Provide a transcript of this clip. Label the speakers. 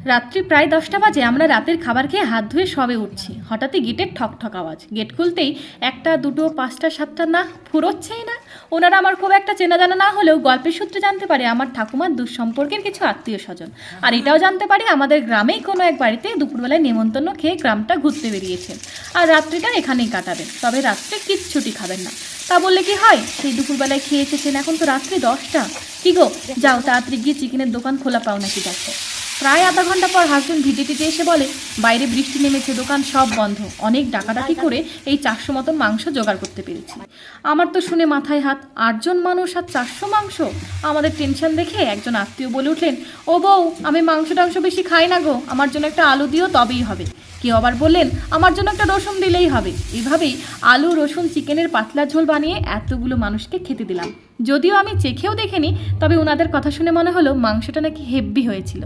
Speaker 1: রাত্রি প্রায় 10টা বাজে। আমরা রাতের খাবার খেয়ে হাত ধুয়ে সবে উঠছি, হঠাৎই গেটের ঠক ঠক আওয়াজ। গেট খুলতেই একটা, দুটো, পাঁচটা, সাতটা, না ফুরোচ্ছেই না। ওনারা আমার খুব একটা চেনা জানা না হলেও গল্পের সূত্রে জানতে পারে আমার ঠাকুমার দুঃসম্পর্কের কিছু আত্মীয় স্বজন। আর এটাও জানতে পারি আমাদের গ্রামেই কোনো এক বাড়িতে দুপুরবেলায় নেমন্তন্ন খেয়ে গ্রামটা ঘুরতে বেরিয়েছেন আর রাত্রিটা এখানেই কাটাবেন, তবে রাত্রে কিচ্ছুটি খাবেন না। তা বললে কি হয়, সেই দুপুরবেলায় খেয়ে এসেছেন, এখন তো রাত্রি 10টা। কি গো, যাও তাড়াতাড়ি গিয়ে চিকেনের দোকান খোলা পাও নাকি দেখো। প্রায় আধা ঘন্টা পর হাজবেন্ড ভিটে টিটে এসে বলে বাইরে বৃষ্টি নেমেছে, দোকান সব বন্ধ, অনেক ডাকাডাকি করে এই 400 মতন মাংস জোগাড় করতে পেরেছি। আমার তো শুনে মাথায় হাত, 8জন মানুষ আর 400 মাংস। আমাদের টেনশন দেখে একজন আত্মীয় বলে উঠলেন, ও বউ, আমি মাংস টাংস বেশি খাই না গো, আমার জন্য একটা আলু দিও তবেই হবে। কেউ আবার বললেন, আমার জন্য একটা রসুন দিলেই হবে। এইভাবেই আলু রসুন চিকেনের পাতলা ঝোল বানিয়ে এতগুলো মানুষকে খেতে দিলাম। যদিও আমি চেখেও দেখিনি, তবে ওনাদের কথা শুনে মনে হলো মাংসটা নাকি হেব্বি হয়েছিল।